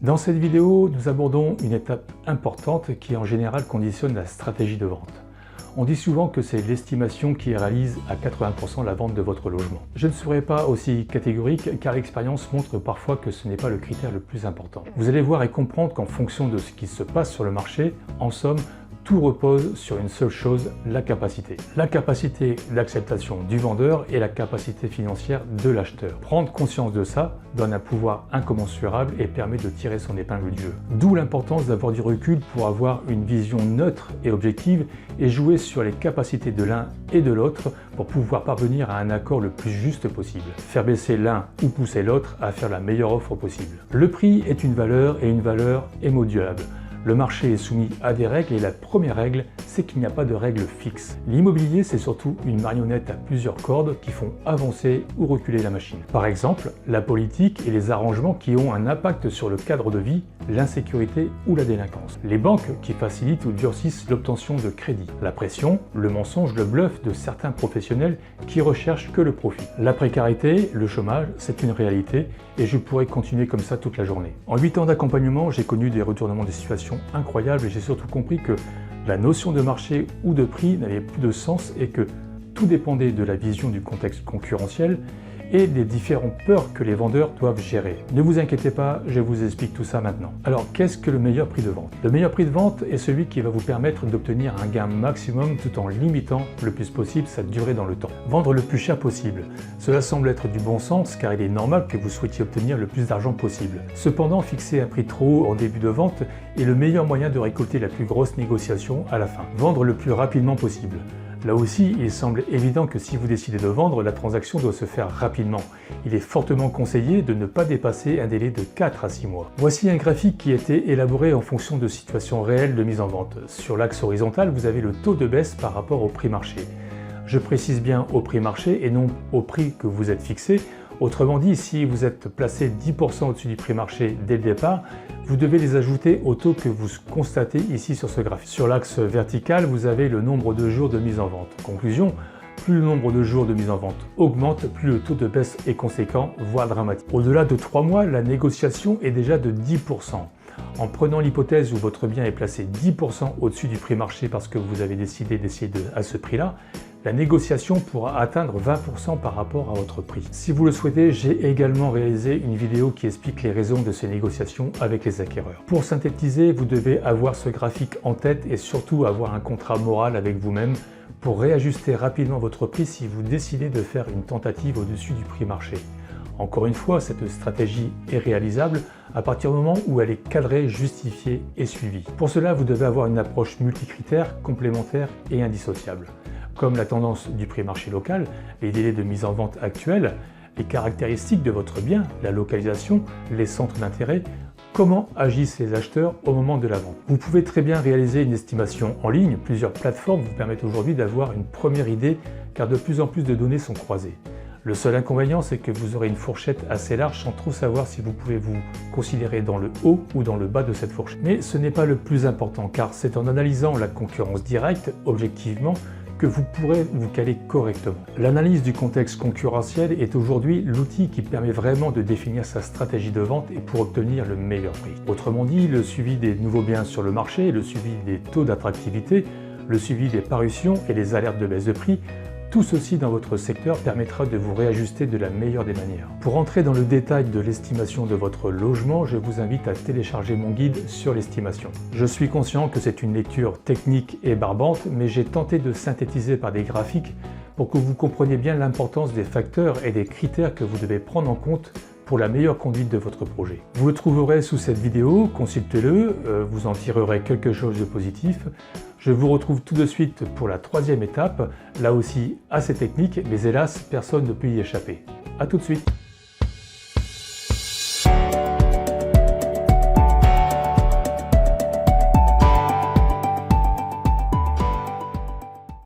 Dans cette vidéo, nous abordons une étape importante qui en général conditionne la stratégie de vente. On dit souvent que c'est l'estimation qui réalise à 80% la vente de votre logement. Je ne serai pas aussi catégorique car l'expérience montre parfois que ce n'est pas le critère le plus important. Vous allez voir et comprendre qu'en fonction de ce qui se passe sur le marché, en somme, tout repose sur une seule chose, la capacité. La capacité d'acceptation du vendeur et la capacité financière de l'acheteur. Prendre conscience de ça donne un pouvoir incommensurable et permet de tirer son épingle du jeu. D'où l'importance d'avoir du recul pour avoir une vision neutre et objective et jouer sur les capacités de l'un et de l'autre pour pouvoir parvenir à un accord le plus juste possible. Faire baisser l'un ou pousser l'autre à faire la meilleure offre possible. Le prix est une valeur et une valeur est modulable. Le marché est soumis à des règles et la première règle, c'est qu'il n'y a pas de règle fixe. L'immobilier, c'est surtout une marionnette à plusieurs cordes qui font avancer ou reculer la machine. Par exemple, la politique et les arrangements qui ont un impact sur le cadre de vie, l'insécurité ou la délinquance. Les banques qui facilitent ou durcissent l'obtention de crédit. La pression, le mensonge, le bluff de certains professionnels qui recherchent que le profit. La précarité, le chômage, c'est une réalité et je pourrais continuer comme ça toute la journée. En 8 ans d'accompagnement, j'ai connu des retournements de situation incroyables et j'ai surtout compris que la notion de marché ou de prix n'avait plus de sens et que tout dépendait de la vision du contexte concurrentiel et des différentes peurs que les vendeurs doivent gérer. Ne vous inquiétez pas, je vous explique tout ça maintenant. Alors, qu'est-ce que le meilleur prix de vente? Le meilleur prix de vente est celui qui va vous permettre d'obtenir un gain maximum tout en limitant le plus possible sa durée dans le temps. Vendre le plus cher possible. Cela semble être du bon sens car il est normal que vous souhaitiez obtenir le plus d'argent possible. Cependant, fixer un prix trop haut en début de vente est le meilleur moyen de récolter la plus grosse négociation à la fin. Vendre le plus rapidement possible. Là aussi, il semble évident que si vous décidez de vendre, la transaction doit se faire rapidement. Il est fortement conseillé de ne pas dépasser un délai de 4 à 6 mois. Voici un graphique qui a été élaboré en fonction de situations réelles de mise en vente. Sur l'axe horizontal, vous avez le taux de baisse par rapport au prix marché. Je précise bien au prix marché et non au prix que vous êtes fixé. Autrement dit, si vous êtes placé 10% au-dessus du prix marché dès le départ, vous devez les ajouter au taux que vous constatez ici sur ce graphique. Sur l'axe vertical, vous avez le nombre de jours de mise en vente. Conclusion, plus le nombre de jours de mise en vente augmente, plus le taux de baisse est conséquent, voire dramatique. Au-delà de 3 mois, la négociation est déjà de 10%. En prenant l'hypothèse où votre bien est placé 10% au-dessus du prix marché parce que vous avez décidé d'essayer à ce prix-là, la négociation pourra atteindre 20% par rapport à votre prix. Si vous le souhaitez, j'ai également réalisé une vidéo qui explique les raisons de ces négociations avec les acquéreurs. Pour synthétiser, vous devez avoir ce graphique en tête et surtout avoir un contrat moral avec vous-même pour réajuster rapidement votre prix si vous décidez de faire une tentative au-dessus du prix marché. Encore une fois, cette stratégie est réalisable à partir du moment où elle est cadrée, justifiée et suivie. Pour cela, vous devez avoir une approche multicritère, complémentaire et indissociable. Comme la tendance du prix marché local, les délais de mise en vente actuels, les caractéristiques de votre bien, la localisation, les centres d'intérêt, comment agissent les acheteurs au moment de la vente. Vous pouvez très bien réaliser une estimation en ligne. Plusieurs plateformes vous permettent aujourd'hui d'avoir une première idée car de plus en plus de données sont croisées. Le seul inconvénient, c'est que vous aurez une fourchette assez large sans trop savoir si vous pouvez vous considérer dans le haut ou dans le bas de cette fourchette. Mais ce n'est pas le plus important car c'est en analysant la concurrence directe, objectivement, que vous pourrez vous caler correctement. L'analyse du contexte concurrentiel est aujourd'hui l'outil qui permet vraiment de définir sa stratégie de vente et pour obtenir le meilleur prix. Autrement dit, le suivi des nouveaux biens sur le marché, le suivi des taux d'attractivité, le suivi des parutions et les alertes de baisse de prix, tout ceci dans votre secteur permettra de vous réajuster de la meilleure des manières. Pour entrer dans le détail de l'estimation de votre logement, je vous invite à télécharger mon guide sur l'estimation. Je suis conscient que c'est une lecture technique et barbante, mais j'ai tenté de synthétiser par des graphiques pour que vous compreniez bien l'importance des facteurs et des critères que vous devez prendre en compte pour la meilleure conduite de votre projet. Vous le trouverez sous cette vidéo, consultez-le, vous en tirerez quelque chose de positif. Je vous retrouve tout de suite pour la 3e étape, là aussi assez technique, mais hélas, personne ne peut y échapper. A tout de suite.